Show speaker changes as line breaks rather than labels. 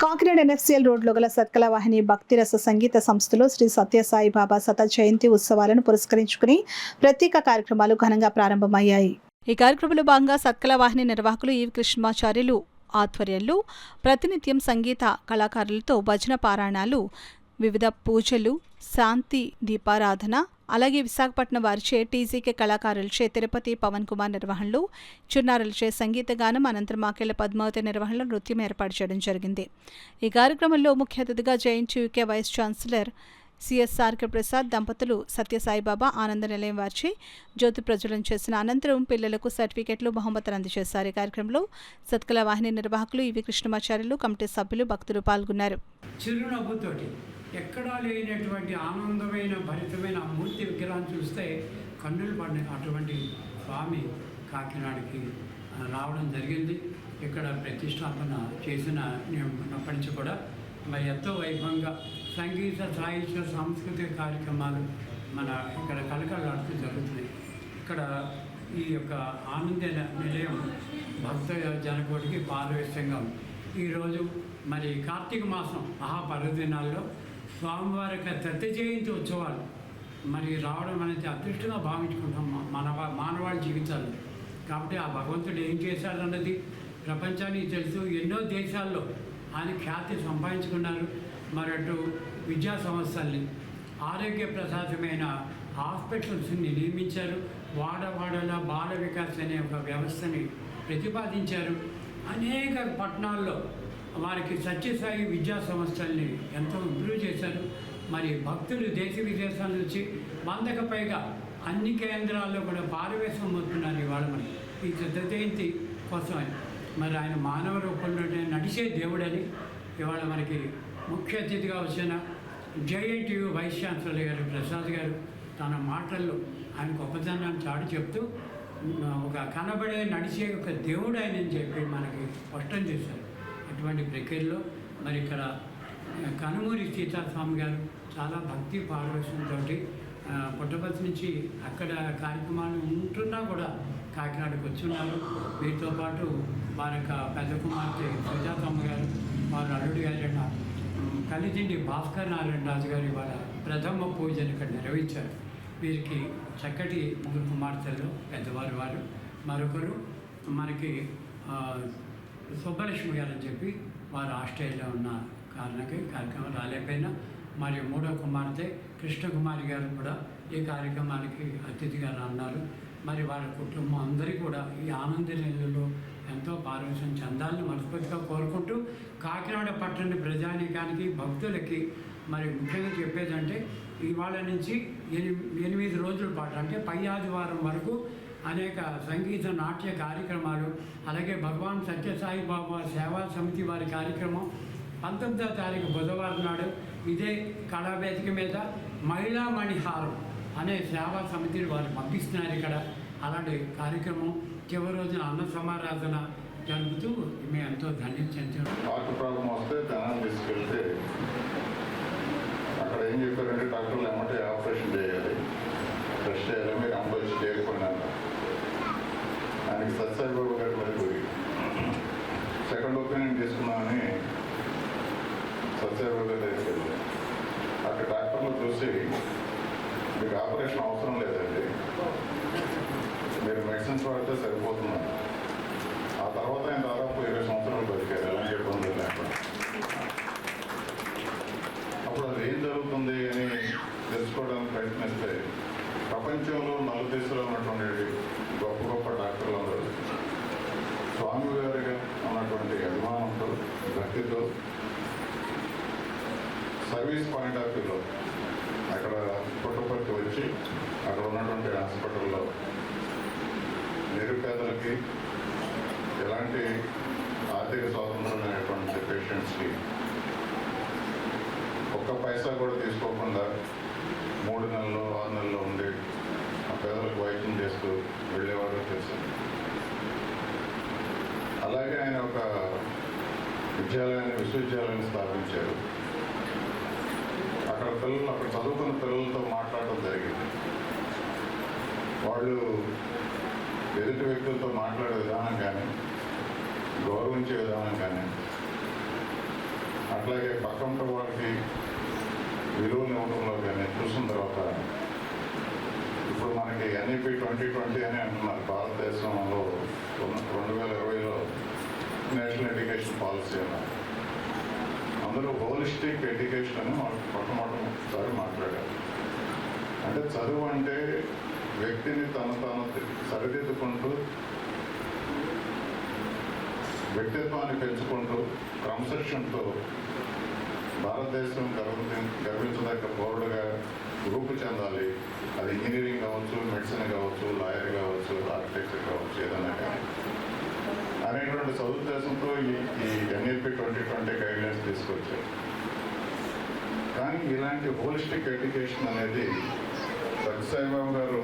Kakinada NFCL రోడ్లో గల సత్కల వాహిని భక్తిరస సంగీత సంస్థలో శ్రీ సత్యసాయి బాబా శత జయంతి ఉత్సవాలను పురస్కరించుకుని ప్రత్యేక కార్యక్రమాలు ఘనంగా ప్రారంభమయ్యాయి. ఈ కార్యక్రమంలో భాగంగా సత్కల వాహిని నిర్వాహకులు ఈవి కృష్ణమాచార్యులు ఆధ్వర్యంలో ప్రతినిత్యం సంగీత కళాకారులతో భజన పారాయణాలు, వివిధ పూజలు, శాంతి దీపారాధన, అలాగే విశాఖపట్నం వారిచే టీజీకే కళాకారులచే తిరుపతి పవన్ కుమార్ నిర్వహణలో, చిన్నారులచే సంగీత గానం, అనంతరం మాకేళ్ల పద్మావతి నిర్వహణలో నృత్యం ఏర్పాటు చేయడం జరిగింది. ఈ కార్యక్రమంలో ముఖ్య అతిథిగా JNTU UK vice chancellor CSRK Prasad దంపతులు సత్యసాయిబాబా ఆనంద నిలయం వారిచే జ్యోతి ప్రజ్వలన చేసిన అనంతరం పిల్లలకు సర్టిఫికెట్లు, బహుమతులు అందజేశారు. ఈ కార్యక్రమంలో సత్కల వాహిని నిర్వాహకులు ఈవి కృష్ణమాచార్యులు, కమిటీ సభ్యులు, భక్తులు పాల్గొన్నారు.
చిరునవ్వుతోటి ఎక్కడా లేనటువంటి ఆనందమైన భరితమైన మూర్తి విగ్రహాన్ని చూస్తే కన్నులు పడిన అటువంటి స్వామి కాకినాడకి రావడం జరిగింది. ఇక్కడ ప్రతిష్టాపన చేసినప్పటి నుంచి కూడా మరి ఎంతో వైభవంగా సంగీత, సాహిత్య, సాంస్కృతిక కార్యక్రమాలు మన ఇక్కడ కలకలాడుతూ జరుగుతున్నాయి. ఇక్కడ ఈ యొక్క ఆనంద నిలయం భక్త జనకోటికి పారవేశ్యంగా ఉంది. ఈరోజు మరి కార్తీక మాసం మహాపర్వదినాల్లో స్వామివారి యొక్క సత్య జయంతి ఉత్సవాలు మరి రావడం అనేది అదృష్టంగా భావించుకుంటాం మానవాళి జీవితాల్లో. కాబట్టి ఆ భగవంతుడు ఏం చేశాడన్నది ప్రపంచానికి తెలుసు. ఎన్నో దేశాల్లో ఆయన ఖ్యాతి సంపాదించుకున్నారు. మరి అటు విద్యా సంస్థల్ని, ఆరోగ్య ప్రసాదమైన హాస్పిటల్స్ని నిర్మించారు. వాడవాడల బాల వికాస్ అనే ఒక వ్యవస్థని ప్రతిపాదించారు. అనేక పట్టణాల్లో వారికి సత్యసాయి విద్యా సంస్థల్ని ఎంతో ఇంప్రూవ్ చేశారు. మరి భక్తులు దేశ విదేశాల నుంచి 100కు పైగా అన్ని కేంద్రాల్లో కూడా పారవేశం అవుతున్నారు ఇవాళ మరి ఈ సత్య జయంతి కోసమని. మరి ఆయన మానవ రూపంలో నడిచే దేవుడని ఇవాళ మనకి ముఖ్య అతిథిగా వచ్చిన జేఎన్టీయూ వైస్ ఛాన్సలర్ గారు ప్రసాద్ గారు తన మాటల్లో ఆయన గొప్పతనాన్ని చాటి చెప్తూ ఒక కనబడే నడిచే ఒక దేవుడు ఆయనని చెప్పి మనకి స్పష్టం చేశారు. అటువంటి ప్రక్రియలో మరి ఇక్కడ కనుమూరి సీతాస్వామి గారు చాలా భక్తి పారవేశంతో పుట్టపర్తి నుంచి అక్కడ కార్యక్రమాలు ఉంటున్నా కూడా కాకినాడకు వచ్చున్నారు. వీరితో పాటు వారి యొక్క పెద్ద కుమార్తె సుజాతమ్మ గారు, వారు అల్లుడి గారైన కలిజిండి భాస్కర్ నారాయణ రాజు గారు ఇవాళ ప్రథమ పూజను ఇక్కడ నిర్వహించారు. వీరికి చక్కటి ముగ్గురు కుమార్తెలు పెద్దవారు వారు. మరొకరు మనకి సుబ్బలక్ష్మి గారు అని చెప్పి వారు ఆస్ట్రేలియా ఉన్న కారణకి కార్యక్రమం రాలేకపోయినా, మరియు మూడో కుమార్తె కృష్ణకుమారి గారు కూడా ఈ కార్యక్రమానికి అతిథిగా రాన్నారు. మరి వారి కుటుంబం అందరికీ కూడా ఈ ఆనంద నెలలో ఎంతో పారవశ్యం చెందాలని మనస్ఫూర్తిగా కోరుకుంటూ, కాకినాడ పట్టణ ప్రజానీకానికి, భక్తులకి మరి ముఖ్యంగా చెప్పేదంటే ఇవాళ నుంచి 8 రోజుల పాటు అంటే పై ఆదివారం వరకు అనేక సంగీత, నాట్య కార్యక్రమాలు, అలాగే భగవాన్ సత్యసాయి బాబా సేవా సమితి వారి కార్యక్రమం 19వ తారీఖు బుధవారం నాడు ఇదే కళావేదిక మీద మహిళా మణిహారం అనే సేవా సమితిని వారు పంపిస్తున్నారు. ఇక్కడ అలాంటి కార్యక్రమం చివరి రోజున అన్న సమారాధన జరుపుతూ మేము ఎంతో ధన్యం చెందాం.
ప్రాబ్లం వస్తే ధనాన్ని తీసుకెళ్తే అక్కడ ఏం చెప్పారంటే డాక్టర్లు ఏమంటే ఆపరేషన్ చేయాలి, టెస్ట్ చేయాలి, మీరు అంబులెన్స్ చేయకుండా ఆయనకి సత్యసాయిబాబు గారి వరకు సెకండ్ ఒపీనియన్ తీసుకున్నామని సత్యసాయిబాబు గారు తీసుకెళ్ళి అక్కడ డాక్టర్లు చూసి మీకు ఆపరేషన్ అవసరం లేదండి, మీరు మెడిసిన్స్ వాడితే సరిపోతున్నారు. ఆ తర్వాత ఆయన దాదాపు 20 సంవత్సరాలు బతికారు, ఎలాంటి ఇబ్బంది లేకుండా. అప్పుడు అది ఏం జరుగుతుంది అని తెలుసుకోవడానికి ప్రయత్నిస్తే ప్రపంచంలో 4 దేశాల్లో ఉన్నటువంటి గొప్ప గొప్ప డాక్టర్లు అందరూ స్వామి గారిగా ఉన్నటువంటి అభిమానంతో, భక్తితో, సర్వీస్ పాయింట్ ఆఫ్ వ్యూలో అక్కడ పుట్టపర్తి వచ్చి అక్కడ ఉన్నటువంటి హాస్పిటల్లో నిరుపేదలకి, ఎలాంటి ఆర్థిక స్వాతంత్రం లేనటువంటి పేషెంట్స్కి ఒక్క పైసా కూడా తీసుకోకుండా 3 నెలలు 6 నెలల్లో ఉండి ఆ పేదలకు వైద్యం చేస్తూ వెళ్ళేవారు తెలుసు. అలాగే ఆయన ఒక విశ్వవిద్యాలయాన్ని స్థాపించారు. అక్కడ చదువుకున్న పిల్లలతో మాట్లాడడం జరిగింది. వాళ్ళు ఎదుటి వ్యక్తులతో మాట్లాడే విధానం కానీ, గౌరవించే విధానం కానీ అట్లాగే పక్కంట వాళ్ళకి విలువలు ఇవ్వడంలో కానీ చూసిన తర్వాత ఇప్పుడు మనకి ఎన్ఈపి 2020 అని అంటున్నారు. భారతదేశంలో 2020లో నేషనల్ ఎడ్యుకేషన్ పాలసీ అన్నారు. అందరూ హోలిస్టిక్ ఎడ్యుకేషన్ అని మొట్టమొదటిసారి మాట్లాడారు. అంటే చదువు అంటే వ్యక్తిని తాను సరిదిద్దుకుంటూ వ్యక్తిత్వాన్ని పెంచుకుంటూ క్రమశిక్షణతో భారతదేశం గర్వించదగ్గ పౌరుడుగా రూపు చెందాలి. అది ఇంజనీరింగ్ కావచ్చు, మెడిసిన్ కావచ్చు, లాయర్ కావచ్చు, ఆర్కిటెక్చర్ కావచ్చు, ఏదైనా కానీ అనేటువంటి సదుద్దేశంతో ఈ ఎన్ఈపి 2020 గైడ్లైన్స్ తీసుకొచ్చారు. కానీ ఇలాంటి హోలిస్టిక్ ఎడ్యుకేషన్ అనేది సత్యసాయిబాబు గారు